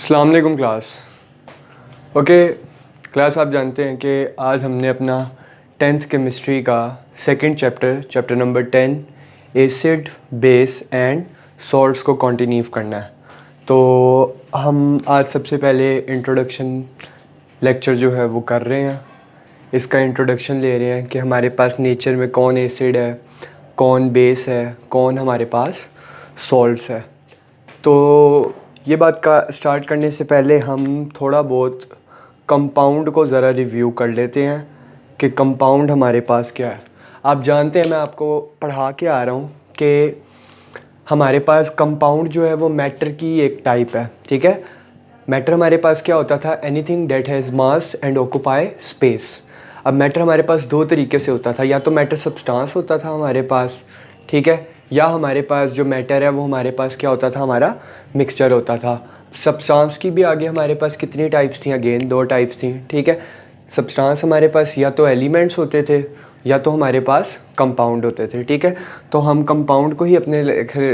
अस्सलाम वालेकुम class. Okay class, आप जानते हैं कि आज हमने अपना 10th केमिस्ट्री का second chapter number 10 acid base and salts को कंटिन्यू करना है। तो हम आज सबसे पहले इंट्रोडक्शन लेक्चर जो है वो कर रहे हैं। इसका इंट्रोडक्शन ले रहे हैं कि हमारे पास नेचर में कौन एसिड है, कौन बेस है, कौन हमारे पास सॉल्ट्स है। तो ये बात का स्टार्ट करने से पहले हम थोड़ा बहुत कंपाउंड को ज़रा रिव्यू कर लेते हैं कि कंपाउंड हमारे पास क्या है। आप जानते हैं, मैं आपको पढ़ा के आ रहा हूँ कि हमारे पास कंपाउंड जो है वो मैटर की एक टाइप है। ठीक है, मैटर हमारे पास क्या होता था? Anything that has mass and occupy space. अब मैटर हमारे पास दो तरीके से होता था, या तो मैटर सब्सटेंस होता था हमारे पास, ठीक है, या हमारे पास जो मैटर है वो हमारे पास क्या होता था? हमारा मिक्सचर होता था। सब्सटेंस की भी आगे हमारे पास कितनी टाइप्स थी? अगेन दो टाइप्स थी। ठीक है, सब्सटेंस हमारे पास या तो एलिमेंट्स होते थे या तो हमारे पास कंपाउंड होते थे। ठीक है, तो हम कंपाउंड को ही अपने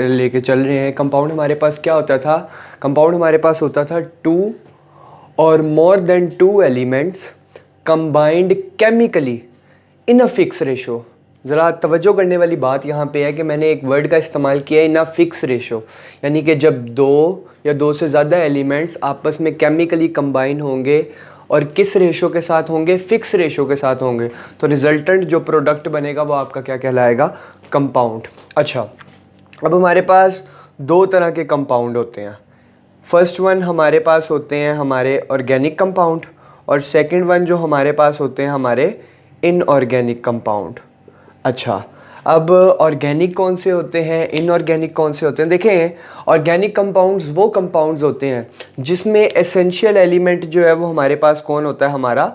लेके चल रहे हैं। कंपाउंड हमारे पास क्या होता था? कंपाउंड हमारे पास होता था टू और more than two elements combined chemically in a fix ratio. ज़रा तवज्जो करने वाली बात यहाँ पे है कि मैंने एक वर्ड का इस्तेमाल किया है, इन अ फिक्स रेशो, यानी कि जब दो या दो से ज़्यादा एलिमेंट्स आपस में केमिकली कंबाइन होंगे और किस रेशो के साथ होंगे? फिक्स रेशो के साथ होंगे, तो रिजल्टेंट जो प्रोडक्ट बनेगा वो आपका क्या कहलाएगा? कंपाउंड। अच्छा, अब हमारे पास दो तरह के कंपाउंड होते हैं। फर्स्ट वन हमारे पास होते हैं हमारे ऑर्गेनिक कंपाउंड, और सेकंड वन जो हमारे पास होते हैं हमारे इनऑर्गेनिक कंपाउंड। अच्छा, अब ऑर्गेनिक कौन से होते हैं, इनऑर्गेनिक कौन से होते हैं? देखें, ऑर्गेनिक कंपाउंड्स वो कंपाउंड्स होते हैं जिसमें एसेंशियल एलिमेंट जो है वो हमारे पास कौन होता है? हमारा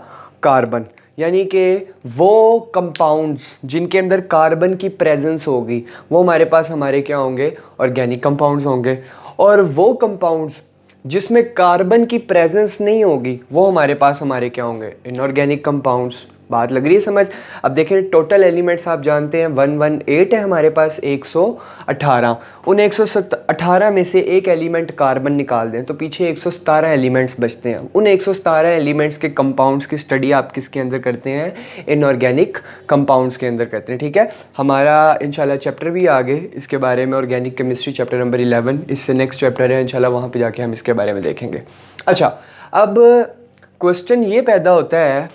कार्बन। यानी कि वो कंपाउंड्स जिनके अंदर कार्बन की प्रेजेंस होगी वो हमारे पास हमारे क्या होंगे? ऑर्गेनिक कंपाउंड्स होंगे। और वो कंपाउंड्स जिसमें कार्बन की प्रेजेंस नहीं होगी वो हमारे पास हमारे क्या होंगे? Inorganic compounds. बात लग रही है समझ? अब देखें, टोटल एलिमेंट्स आप जानते हैं 118 है हमारे पास, 118। उन 118 में से एक एलिमेंट कार्बन निकाल दें तो पीछे 117 एलिमेंट्स बचते हैं। उन 117 एलिमेंट्स के कंपाउंड्स की स्टडी आप किसके अंदर करते हैं? इनऑर्गेनिक कंपाउंड्स के अंदर करते हैं। ठीक है, हमारा इंशाल्लाह चैप्टर भी आगे इसके बारे में, ऑर्गेनिक केमिस्ट्री चैप्टर नंबर 11, इससे नेक्स्ट चैप्टर है इंशाल्लाह, वहाँ पर जाके हम इसके बारे में देखेंगे। अच्छा, अब क्वेश्चन ये पैदा होता है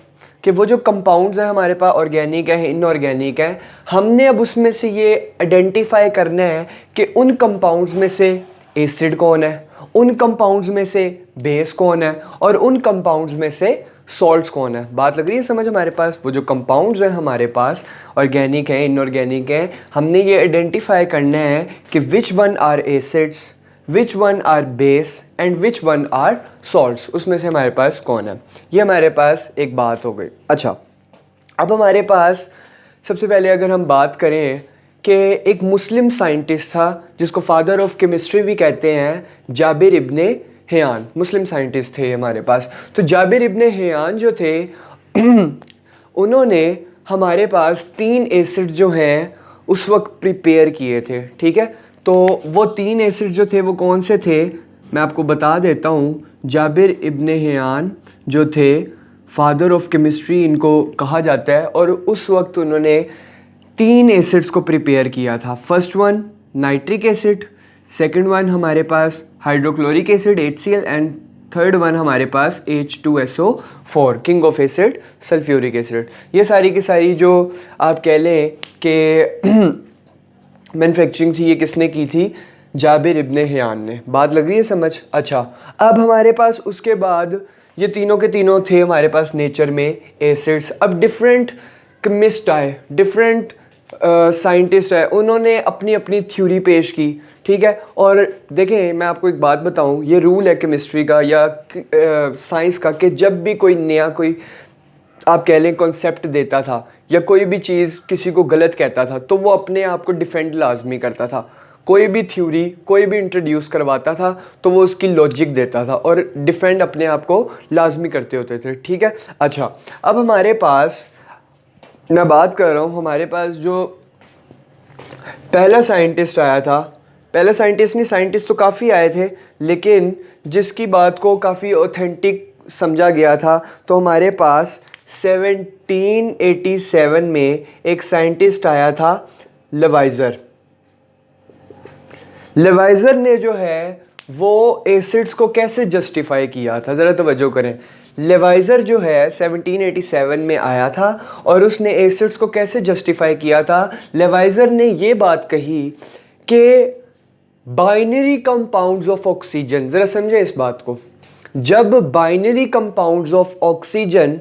कि वो जो कंपाउंड्स हैं हमारे पास, ऑर्गेनिक है, इनऑर्गेनिक है, हमने अब उसमें से ये आइडेंटिफाई करना है कि उन कंपाउंड्स में से एसिड कौन है, उन कंपाउंड्स में से बेस कौन है, और उन कंपाउंड्स में से सॉल्ट्स कौन है। बात लग रही है समझ? हमारे पास वो जो कंपाउंड्स हैं हमारे पास, ऑर्गेनिक हैं, इनऑर्गेनिक हैं, हमने ये आइडेंटिफाई करना है कि which one are acids, which one are base and which one are salts. उसमें से हमारे पास कौन है? ये हमारे पास एक बात हो गई। अच्छा, अब हमारे पास सबसे पहले अगर हम बात करें कि एक मुस्लिम साइंटिस्ट था जिसको फादर ऑफ केमिस्ट्री भी कहते हैं, जाबिर इब्ने हैयान, मुस्लिम साइंटिस्ट थे हमारे पास। तो जाबिर इब्ने हैयान जो थे उन्होंने हमारे पास 3 एसिड जो हैं उस वक्त प्रिपेयर किए थे। ठीक है, तो वो 3 एसिड जो थे वो कौन से थे मैं आपको बता देता हूँ। जाबिर इब्ने हैयान जो थे, फादर ऑफ केमिस्ट्री इनको कहा जाता है, और उस वक्त उन्होंने 3 एसिड्स को प्रिपेयर किया था। First one nitric acid, second one हमारे पास hydrochloric acid HCl, and third one हमारे पास H2SO4, king of acid, sulphuric acid. ये सारी की सारी जो आप कह लें कि मैन्युफैक्चरिंग थी, ये किसने की थी? जाबिर इब्ने हैयान ने। बात लग रही है समझ? अच्छा, अब हमारे पास उसके बाद ये तीनों के तीनों थे हमारे पास नेचर में एसिड्स। अब डिफरेंट केमिस्ट आए, डिफरेंट साइंटिस्ट आए, उन्होंने अपनी अपनी थ्योरी पेश की। ठीक है, और देखें मैं आपको एक बात बताऊं, ये रूल है केमिस्ट्री का या साइंस का कि जब भी कोई नया कोई आप कह लें कॉन्सेप्ट देता था या कोई भी चीज़ किसी को गलत कहता था तो वो अपने आप को डिफेंड लाजमी करता था। कोई भी थ्योरी कोई भी इंट्रोड्यूस करवाता था तो वो उसकी लॉजिक देता था और डिफेंड अपने आप को लाजमी करते होते थे। ठीक है, अच्छा, अब हमारे पास मैं बात कर रहा हूँ, हमारे पास जो पहला साइंटिस्ट आया था पहले साइंटिस्ट नहीं, साइंटिस्ट तो काफ़ी आए थे, लेकिन जिसकी बात को काफ़ी ऑथेंटिक समझा गया था, तो हमारे पास 1787 में एक साइंटिस्ट आया था, लेवाइजर। लेवाइजर ने जो है वो एसिड्स को कैसे जस्टिफाई किया था, ज़रा तवज्जो करें। लेवाइजर जो है 1787 में आया था और उसने एसिड्स को कैसे जस्टिफाई किया था। लेवाइजर ने ये बात कही कि बाइनरी कंपाउंड्स ऑफ ऑक्सीजन, ज़रा समझे इस बात को, जब binary compounds of oxygen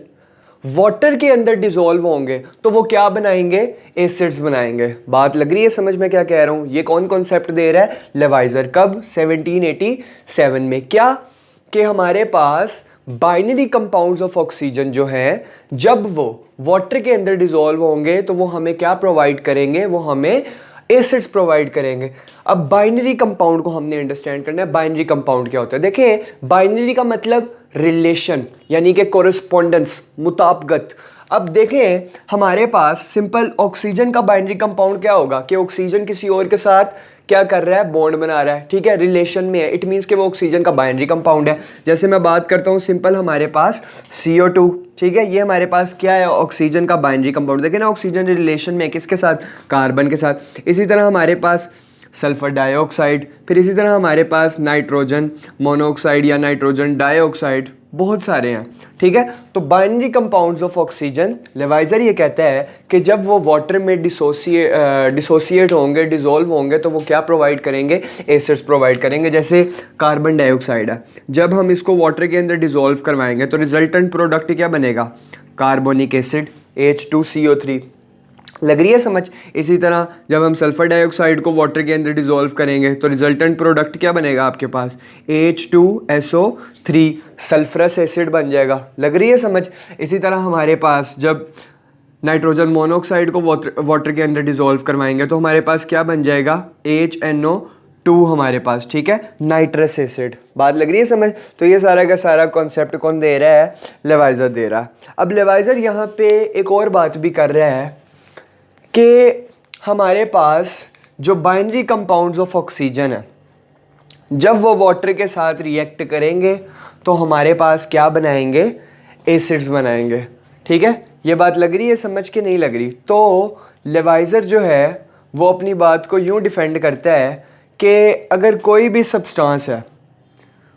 water के अंदर डिसॉल्व होंगे तो वो क्या बनाएंगे, एसिड्स बनाएंगे। बात लग रही है समझ में क्या कह रहा हूँ। ये कौन कॉन्सेप्ट दे रहा है, लेवाइजर। कब, 1787 में। क्या कि हमारे पास बाइनरी कंपाउंड्स ऑफ ऑक्सीजन जो हैं, जब वो वाटर के अंदर डिसॉल्व होंगे तो वो हमें क्या प्रोवाइड करेंगे, वो हमें एसिड्स प्रोवाइड करेंगे। अब बाइनरी कंपाउंड को हमने अंडरस्टैंड करना है। बाइनरी कंपाउंड क्या होता है, देखिए बाइनरी का मतलब रिलेशन, यानी कि कोरिस्पोंडेंस, मुताबकत। अब देखें हमारे पास सिंपल ऑक्सीजन का बाइनरी कंपाउंड क्या होगा कि ऑक्सीजन किसी और के साथ क्या कर रहा है, बॉन्ड बना रहा है, ठीक है, रिलेशन में है। इट मीन्स कि वो ऑक्सीजन का बाइनरी कंपाउंड है। जैसे मैं बात करता हूँ सिंपल, हमारे पास CO2, ठीक है, ये हमारे पास क्या है, ऑक्सीजन का बाइनरी कंपाउंड। देखिए ना, ऑक्सीजन रिलेशन में किसके साथ, कार्बन के साथ। इसी तरह हमारे पास सल्फर डाइऑक्साइड, फिर इसी तरह हमारे पास नाइट्रोजन मोनोऑक्साइड या नाइट्रोजन डाइऑक्साइड, बहुत सारे हैं, ठीक है। तो बाइनरी कंपाउंड्स ऑफ ऑक्सीजन, लेवाइजर ये कहता है कि जब वो वाटर में डिसोसिएट होंगे, डिसॉल्व होंगे, तो वो क्या प्रोवाइड करेंगे, एसिड्स प्रोवाइड करेंगे। जैसे कार्बन डाइऑक्साइड है, जब हम इसको वाटर के अंदर डिसॉल्व करवाएंगे तो रिजल्टेंट प्रोडक्ट क्या बनेगा, कार्बोनिक एसिड, H2CO3। लग रही है समझ। इसी तरह जब हम सल्फर डाइऑक्साइड को वाटर के अंदर डिसॉल्व करेंगे तो रिजल्टेंट प्रोडक्ट क्या बनेगा आपके पास, H2SO3, सल्फरस एसिड बन जाएगा। लग रही है समझ। इसी तरह हमारे पास जब नाइट्रोजन मोनोऑक्साइड को वाटर के अंदर डिसॉल्व करवाएंगे तो हमारे पास क्या बन जाएगा, HNO2 हमारे पास, ठीक है, नाइट्रस एसिड। बात लग रही है समझ। तो ये सारा का सारा कॉन्सेप्ट कौन दे रहा है, लेवाइजर दे रहा है। अब लेवाइजर यहाँ पे एक और बात भी कर रहा है कि हमारे पास जो बाइनरी कंपाउंड्स ऑफ ऑक्सीजन है, जब वो वाटर के साथ रिएक्ट करेंगे तो हमारे पास क्या बनाएंगे, एसिड्स बनाएंगे, ठीक है। ये बात लग रही है समझ के, नहीं लग रही। तो लेवाइजर जो है वो अपनी बात को यूँ डिफेंड करता है कि अगर कोई भी सब्सटेंस है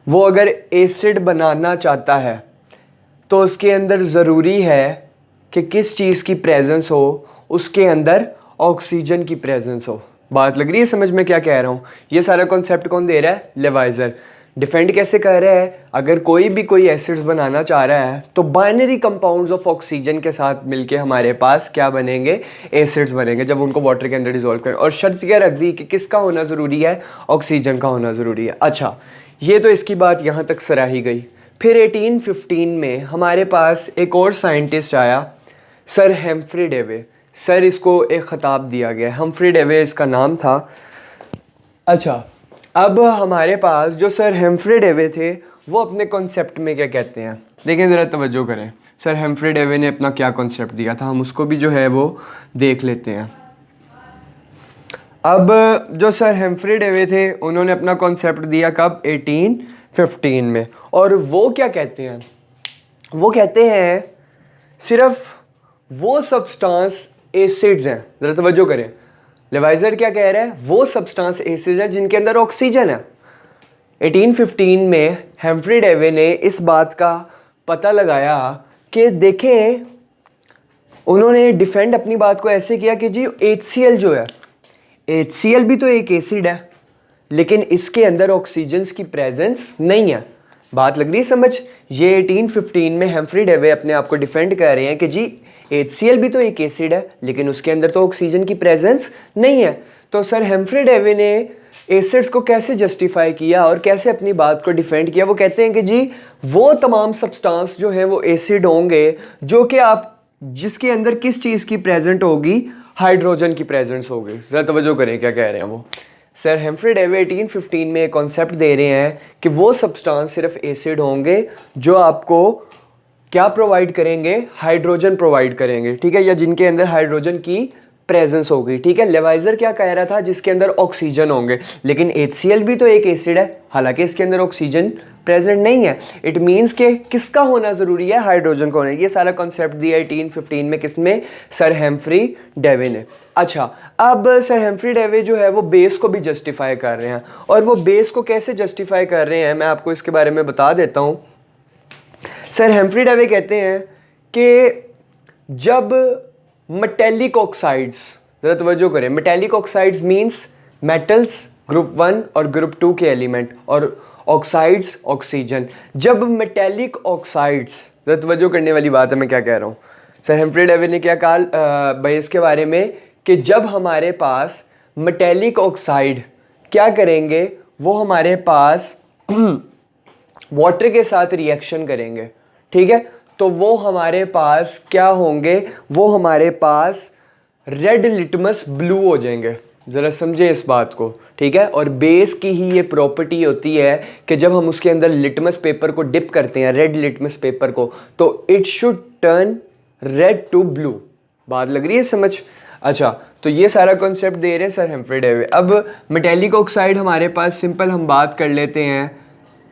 वो अगर एसिड बनाना चाहता है तो उसके अंदर ज़रूरी है कि किस चीज़ की प्रेजेंस हो, उसके अंदर ऑक्सीजन की प्रेजेंस हो। बात लग रही है समझ में क्या कह रहा हूँ। ये सारा कॉन्सेप्ट कौन दे रहा है, लेवाइजर। डिफेंड कैसे कर रहा है, अगर कोई भी कोई एसिड्स बनाना चाह रहा है तो बाइनरी कंपाउंड्स ऑफ ऑक्सीजन के साथ मिलके हमारे पास क्या बनेंगे, एसिड्स बनेंगे, जब उनको वाटर के अंदर डिसॉल्व करें। और शर्त क्या रख दी कि किसका होना ज़रूरी है, ऑक्सीजन का होना ज़रूरी है। अच्छा, ये तो इसकी बात यहाँ तक सराही गई। फिर 1815 में हमारे पास एक और साइंटिस्ट आया, सर हेम्फ्री डेवे। सर इसको एक ख़ताब दिया गया, हम्फ्री डेवे इसका नाम था। अच्छा, अब हमारे पास जो सर हेम्फ्री डेवे थे वो अपने कॉन्सेप्ट में क्या कहते हैं, देखें ज़रा तवज्जो करें। सर हेम्फ्री डेवे ने अपना क्या कॉन्सेप्ट दिया था, हम उसको भी जो है वो देख लेते हैं। अब जो सर हेम्फ्री डेवे थे उन्होंने अपना कॉन्सेप्ट दिया कब, 1815 में। और वो क्या कहते हैं, वो कहते हैं सिर्फ वो सब्सटेंस एसिड्स हैं, ज़रा तवज्जो करें। लेवाइजर क्या कह रहा है, वो सब्सटेंस एसिड्स हैं जिनके अंदर ऑक्सीजन है। 1815 में हेम्फ्री डेवे ने इस बात का पता लगाया कि देखें, उन्होंने डिफेंड अपनी बात को ऐसे किया कि जी HCl जो है, HCl भी तो एक एसिड है, लेकिन इसके अंदर ऑक्सीजन की प्रेजेंस नहीं है। बात लग रही है समझ। ये 1815 में हेम्फ्री डेवे अपने आप को डिफेंड कर रहे हैं कि जी HCl भी तो एक एसिड है, लेकिन उसके अंदर तो ऑक्सीजन की प्रेजेंस नहीं है। तो सर हेम्फ्री डेवे ने एसिड्स को कैसे जस्टिफाई किया और कैसे अपनी बात को डिफेंड किया। वो कहते हैं कि जी वो तमाम सब्सटेंस जो है वो एसिड होंगे जो कि आप जिसके अंदर किस चीज़ की प्रेजेंट होगी, हाइड्रोजन की प्रेजेंस होगी। ज़रा तवज्जो करें क्या कह रहे हैं वो। सर हेम्फ्री डेवे 1815 में एक कॉन्सेप्ट दे रहे हैं कि वो सब्सटेंस सिर्फ एसिड होंगे जो आपको क्या प्रोवाइड करेंगे, हाइड्रोजन प्रोवाइड करेंगे, ठीक है, या जिनके अंदर हाइड्रोजन की प्रेजेंस होगी, ठीक है। लेवाइजर क्या कह रहा था, जिसके अंदर ऑक्सीजन होंगे, लेकिन HCl भी तो एक एसिड है, हालांकि इसके अंदर ऑक्सीजन प्रेजेंट नहीं है। इट मीन्स के किसका होना ज़रूरी है, हाइड्रोजन का होना है। ये सारा कॉन्सेप्ट दिया 1815 में, किसमें, सर हेम्फ्री डेवे ने। अच्छा, अब सर हेम्फ्री डेवे जो है वो बेस को भी जस्टिफाई कर रहे हैं, और वो बेस को कैसे जस्टिफाई कर रहे हैं मैं आपको इसके बारे में बता देता हूँ। सर हेम्फ्री डेवे कहते हैं कि जब मेटेलिक ऑक्साइड्स, ज़रा तवज्जो करें, metallic oxides means metals group 1 और ग्रुप 2 के एलिमेंट, और ऑक्साइड्स ऑक्सीजन। जब मेटेलिक ऑक्साइड्स, ज़रा तवज्जो करने वाली बात है मैं क्या कह रहा हूँ। सर हेम्फ्री डेवे ने क्या कहा बेस के बारे में, कि जब हमारे पास मेटेलिक ऑक्साइड क्या करेंगे, वो हमारे पास वाटर के साथ रिएक्शन करेंगे, ठीक है, तो वो हमारे पास क्या होंगे, वो हमारे पास रेड लिटमस ब्लू हो जाएंगे। ज़रा समझे इस बात को, ठीक है। और बेस की ही ये प्रॉपर्टी होती है कि जब हम उसके अंदर लिटमस पेपर को डिप करते हैं, रेड लिटमस पेपर को, तो it should turn red to blue. बात लग रही है समझ। अच्छा, तो ये सारा कॉन्सेप्ट दे रहे हैं सर हेम्फ्री डेवे। अब मेटेलिक ऑक्साइड हमारे पास सिंपल हम बात कर लेते हैं,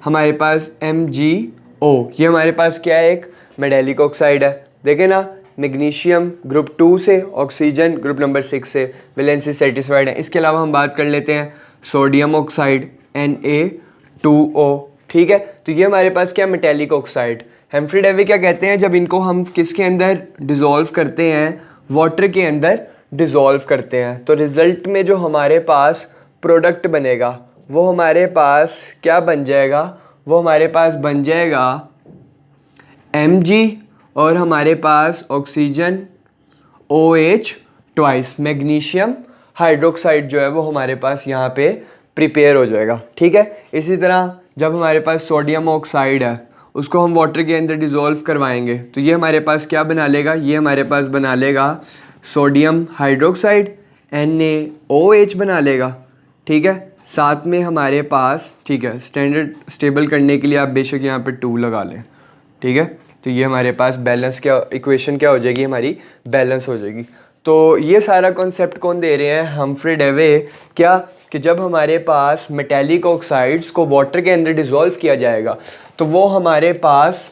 हमारे पास MgO, ये हमारे पास क्या है, एक मेटेलिक ऑक्साइड है। देखें ना, मैग्नीशियम ग्रुप 2 से, ऑक्सीजन ग्रुप नंबर 6 से, वैलेंसी सेटिस्फाइड है। इसके अलावा हम बात कर लेते हैं सोडियम ऑक्साइड Na2O, ठीक है। तो ये हमारे पास क्या, मेटेलिक ऑक्साइड। हेम्फ्री डेवे क्या कहते हैं, जब इनको हम किसके अंदर डिज़ोल्व करते हैं, वाटर के अंदर डिज़ोल्व करते हैं, तो रिज़ल्ट में जो हमारे पास प्रोडक्ट बनेगा वो हमारे पास क्या बन जाएगा, वो हमारे पास बन जाएगा Mg, और हमारे पास oxygen OH twice, magnesium hydroxide जो है वो हमारे पास यहाँ पे प्रिपेयर हो जाएगा, ठीक है। इसी तरह जब हमारे पास सोडियम ऑक्साइड है, उसको हम वाटर के अंदर डिज़ोल्व करवाएंगे, तो ये हमारे पास क्या बना लेगा, ये हमारे पास बना लेगा सोडियम हाइड्रोक्साइड NaOH बना लेगा, ठीक है। साथ में हमारे पास, ठीक है, स्टैंडर्ड स्टेबल करने के लिए आप बेशक यहाँ पे 2 लगा लें, ठीक है। तो ये हमारे पास बैलेंस क्या, इक्वेशन क्या हो जाएगी, हमारी बैलेंस हो जाएगी। तो ये सारा कॉन्सेप्ट कौन दे रहे हैं, हेम्फ्री डेवे। क्या, कि जब हमारे पास मेटेलिक ऑक्साइड्स को वाटर के अंदर डिज़ोल्व किया जाएगा, तो वो हमारे पास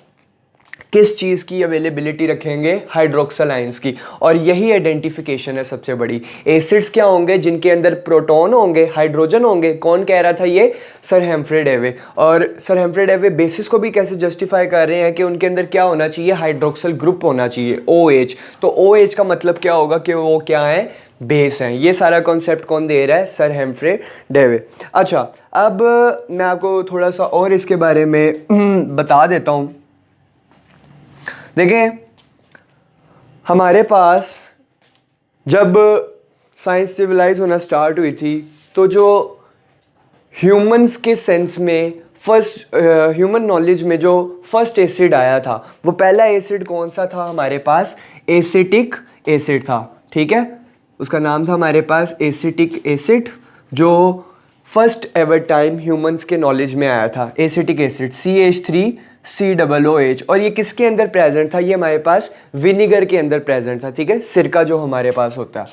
किस चीज़ की अवेलेबिलिटी रखेंगे, हाइड्रोक्सल आयंस की। और यही आइडेंटिफिकेशन है सबसे बड़ी। एसिड्स क्या होंगे, जिनके अंदर प्रोटॉन होंगे, हाइड्रोजन होंगे। कौन कह रहा था ये, सर हेम्फ्री डेवे। और सर हेम्फ्री डेवे बेसिस को भी कैसे जस्टिफाई कर रहे हैं कि उनके अंदर क्या होना चाहिए, हाइड्रोक्सल ग्रुप होना चाहिए, OH। तो OH का मतलब क्या होगा कि वो क्या है, बेस हैं। ये सारा कॉन्सेप्ट कौन दे रहा है, सर हेम्फ्री डेवे। अच्छा, अब मैं आपको थोड़ा सा और इसके बारे में बता देता हूँ। देखें, हमारे पास जब साइंस सिविलाइज होना स्टार्ट हुई थी, तो जो ह्यूमंस के सेंस में फर्स्ट, ह्यूमन नॉलेज में जो फर्स्ट एसिड आया था, वो पहला एसिड कौन सा था हमारे पास, एसिटिक एसिड था, ठीक है। उसका नाम था हमारे पास एसिटिक एसिड, जो फर्स्ट एवर टाइम ह्यूमंस के नॉलेज में आया था। Acetic acid CH3COOH। और ये किसके अंदर प्रेजेंट था, ये हमारे पास विनीगर के अंदर प्रेजेंट था, ठीक है। सिरका जो हमारे पास होता है,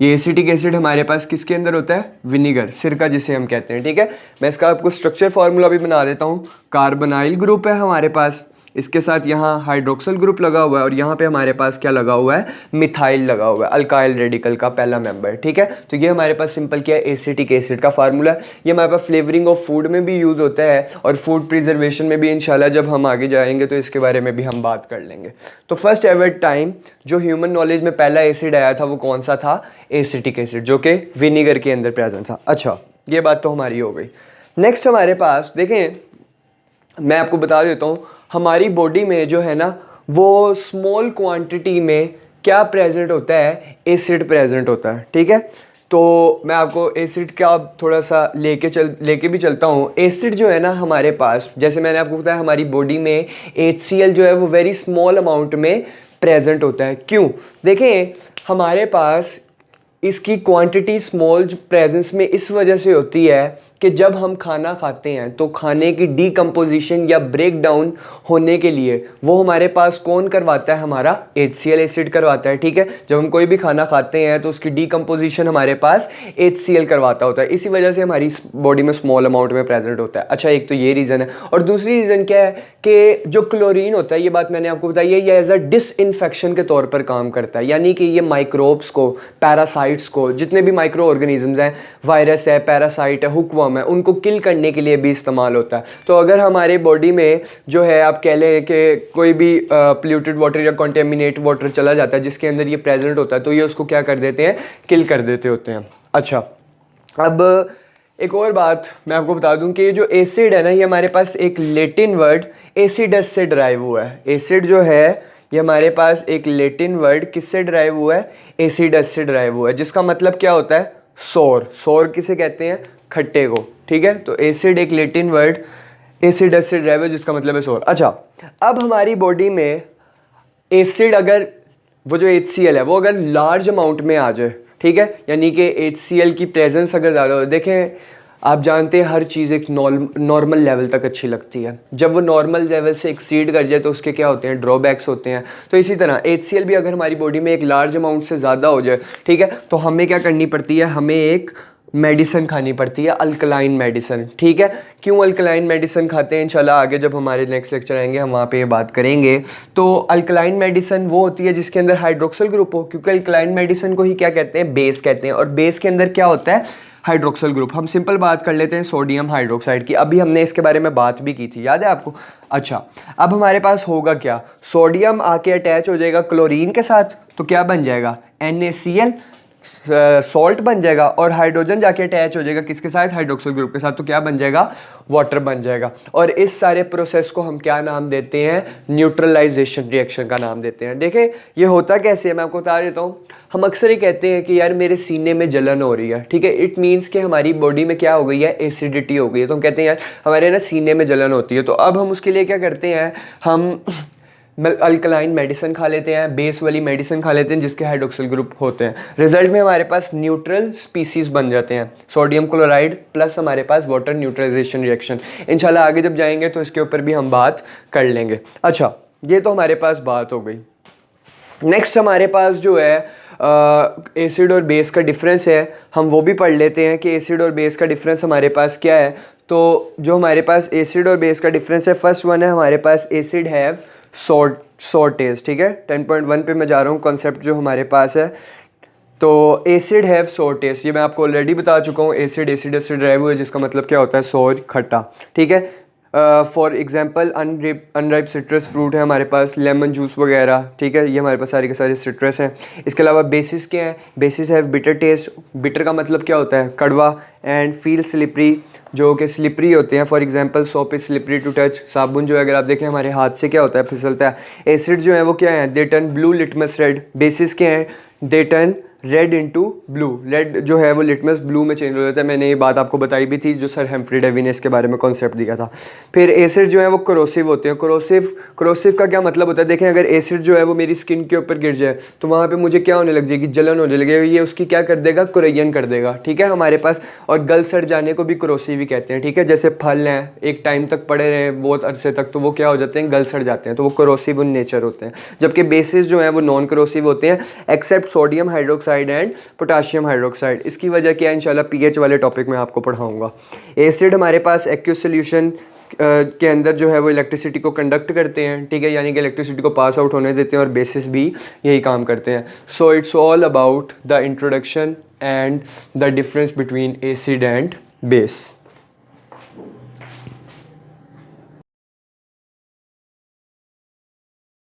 ये एसिटिक एसिड हमारे पास किसके अंदर होता है, विनीगर, सिरका जिसे हम कहते हैं, ठीक है। मैं इसका आपको स्ट्रक्चर फार्मूला भी बना देता हूँ। कार्बोनाइल ग्रुप है हमारे पास, इसके साथ यहाँ हाइड्रोक्सल ग्रुप लगा हुआ है, और यहाँ पे हमारे पास क्या लगा हुआ है, मिथाइल लगा हुआ है, अल्काइल रेडिकल का पहला मेंबर, ठीक है। तो ये हमारे पास सिंपल क्या है, एसिटिक एसिड का फार्मूला। ये हमारे पास फ्लेवरिंग ऑफ फूड में भी यूज़ होता है, और फूड प्रिजर्वेशन में भी इंशाल्लाह जब हम आगे जाएंगे तो इसके बारे में भी हम बात कर लेंगे। तो फर्स्ट एवर टाइम जो ह्यूमन नॉलेज में पहला एसिड आया था वो कौन सा था, एसिटिक एसिड, जो कि विनीगर के अंदर प्रेजेंट था। अच्छा, ये बात तो हमारी हो गई। नेक्स्ट हमारे पास देखें, मैं आपको बता देता हूँ, हमारी बॉडी में जो है ना वो स्मॉल क्वांटिटी में क्या प्रेजेंट होता है, एसिड प्रेजेंट होता है, ठीक है। तो मैं आपको एसिड का थोड़ा सा लेके भी चलता हूँ। एसिड जो है ना हमारे पास, जैसे मैंने आपको बताया, हमारी बॉडी में HCl जो है वो वेरी स्मॉल अमाउंट में प्रेजेंट होता है। क्यों, देखें, हमारे पास इसकी क्वांटिटी स्मॉल प्रेजेंस में इस वजह से होती है कि जब हम खाना खाते हैं तो खाने की डीकम्पोजिशन या ब्रेक डाउन होने के लिए वो हमारे पास कौन करवाता है, हमारा HCl एसिड करवाता है। ठीक है, जब हम कोई भी खाना खाते हैं तो उसकी डीकम्पोजिशन हमारे पास HCl करवाता होता है, इसी वजह से हमारी बॉडी में स्मॉल अमाउंट में प्रेजेंट होता है। अच्छा, एक तो ये रीज़न है। और दूसरी रीज़न क्या है कि जो क्लोरीन होता है, ये बात मैंने आपको बताई है, ये एज अ डिसइंफेक्शन के तौर पर काम करता है, यानी कि ये माइक्रोब्स को, पैरासाइट्स को, जितने भी माइक्रो ऑर्गेनिजम्स हैं, वायरस है, पैरासाइट है, हुकवर्म है, उनको किल करने के लिए भी इस्तेमाल होता है। तो अगर हमारे बॉडी में जो है, आप कह लें कि कोई भी पोल्यूटेड वाटर या कॉन्टेमिनेट वाटर चला जाता है जिसके अंदर ये प्रेजेंट होता है, तो ये उसको क्या कर देते हैं, किल कर देते होते हैं। अच्छा, अब एक और बात मैं आपको बता दूं कि जो एसिड है ना, ये हमारे पास एक लैटिन वर्ड एसिडस से ड्राइव हुआ है। एसिड जो है ये हमारे पास एक लैटिन वर्ड किससे ड्राइव हुआ है, एसिडस से ड्राइव हुआ है, जिसका मतलब क्या होता है, सोर। सोर किसे कहते हैं, खट्टे को। ठीक है, तो एसिड एक लैटिन वर्ड एसिडस से ड्राइव है जिसका मतलब है सोर। अच्छा, अब हमारी बॉडी में एसिड, अगर वो जो HCl है वो अगर लार्ज अमाउंट में आ जाए, ठीक है, यानी कि HCl की प्रेजेंस अगर ज़्यादा हो, देखें आप जानते हैं हर चीज़ एक नॉर्मल लेवल तक अच्छी लगती है, जब वो नॉर्मल लेवल से एक्सीड कर जाए तो उसके क्या होते हैं, ड्रॉबैक्स होते हैं। तो इसी तरह HCl भी अगर हमारी बॉडी में एक लार्ज अमाउंट से ज़्यादा हो जाए, ठीक है, तो हमें क्या करनी पड़ती है, हमें एक मेडिसिन खानी पड़ती है, अल्कलाइन मेडिसिन। ठीक है, क्यों अल्कलाइन मेडिसिन खाते हैं, इंशाल्लाह आगे जब हमारे नेक्स्ट लेक्चर आएंगे हम वहाँ पे ये बात करेंगे। तो अल्कलाइन मेडिसिन वो होती है जिसके अंदर हाइड्रोक्सिल ग्रुप हो, क्योंकि अल्कलाइन मेडिसिन को ही क्या कहते हैं, बेस कहते हैं, और बेस के अंदर क्या होता है, हाइड्रोक्सिल ग्रुप। हम सिंपल बात कर लेते हैं सोडियम हाइड्रोक्साइड की, अभी हमने इसके बारे में बात भी की थी, याद है आपको। अच्छा, अब हमारे पास होगा क्या, सोडियम आके अटैच हो जाएगा क्लोरीन के साथ, तो क्या बन जाएगा, NaCl सॉल्ट बन जाएगा, और हाइड्रोजन जाके अटैच हो जाएगा किसके साथ, हाइड्रोक्सिल ग्रुप के साथ, तो क्या बन जाएगा, वाटर बन जाएगा। और इस सारे प्रोसेस को हम क्या नाम देते हैं, न्यूट्रलाइजेशन रिएक्शन का नाम देते हैं। देखें ये होता कैसे है, मैं आपको बता देता हूँ। हम अक्सर ही कहते हैं कि यार मेरे सीने में जलन हो रही है, ठीक है, इट मीन्स कि हमारी बॉडी में क्या हो गई है, एसिडिटी हो गई है, तो हम कहते हैं यार हमारे ना सीने में जलन होती है। तो अब हम उसके लिए क्या करते हैं, हम अल्कलाइन मेडिसिन खा लेते हैं, बेस वाली मेडिसिन खा लेते हैं जिसके हाइड्रोक्सिल ग्रुप होते हैं। रिजल्ट में हमारे पास न्यूट्रल स्पीसीज बन जाते हैं, सोडियम क्लोराइड प्लस हमारे पास वाटर न्यूट्रलाइजेशन रिएक्शन। इंशाल्लाह आगे जब जाएंगे तो इसके ऊपर भी हम बात कर लेंगे। अच्छा, ये तो हमारे पास बात हो गई। नेक्स्ट हमारे पास जो है एसिड और बेस का डिफरेंस है, हम वो भी पढ़ लेते हैं कि एसिड और बेस का डिफरेंस हमारे पास क्या है। तो जो हमारे पास एसिड और बेस का डिफरेंस है, फर्स्ट वन है हमारे पास एसिड हैव सोर टेस्ट। ठीक है, 10.1 पे मैं जा रहा हूँ, कॉन्सेप्ट जो हमारे पास है। तो एसिड हैव सोर टेस्ट, ये मैं आपको ऑलरेडी बता चुका हूँ, एसिड एसिडस से ड्राइव हुआ है जिसका मतलब क्या होता है, सोर, खट्टा। ठीक है, for example unripe citrus fruit है हमारे पास, लेमन जूस वगैरह। ठीक है, ये हमारे पास सारे के सारे सिट्रस हैं। इसके अलावा बेसिस क्या है, basis have bitter taste, bitter का मतलब क्या होता है, कड़वा, एंड फील स्लिपरी, जो कि स्लिपरी होते हैं। For example soap is slippery to touch, साबुन जो है अगर आप देखें हमारे हाथ से क्या होता है, फिसलता है। एसिड जो है वो क्या है, they turn blue litmus red. Basis क्या है, they turn red into blue, red जो है वो लिटमस ब्लू में चेंज हो जाता है। मैंने ये बात आपको बताई भी थी जो सर हेम्फ्री डेवी ने इसके बारे में कॉन्सेप्ट दिया था। फिर एसिड जो है वो कोरोसिव होते हैं। कोरोसिव का क्या मतलब होता है, देखें अगर एसिड जो है वो मेरी स्किन के ऊपर गिर जाए तो वहाँ पे मुझे क्या होने लग जाएगी, जलन होने लगेगी, ये उसकी क्या कर देगा, कोरेजन कर देगा। ठीक है, हमारे पास, और गल सड़ जाने को भी कोरोसिव ही कहते हैं। ठीक है, जैसे फल हैं एक टाइम तक पड़े रहे बहुत अरसे तक तो वो क्या हो जाते हैं, गल सड़ जाते हैं, तो वो कोरोसिव इन नेचर होते हैं। जबकि बेसिस जो है वो नॉन कोरोसिव होते हैं, except sodium hydroxide and potassium hydroxide. इसकी वजह क्या है, इंशाल्लाह पीएच वाले टॉपिक में आपको पढ़ाऊंगा। एसिड हमारे पास एक्यूस सॉल्यूशन के अंदर जो है वो इलेक्ट्रिसिटी को कंडक्ट करते हैं। ठीक है, यानी कि इलेक्ट्रिसिटी को पास आउट होने देते हैं, और बेसिस भी यही काम करते हैं। So it's all about the introduction and the difference between acid and base.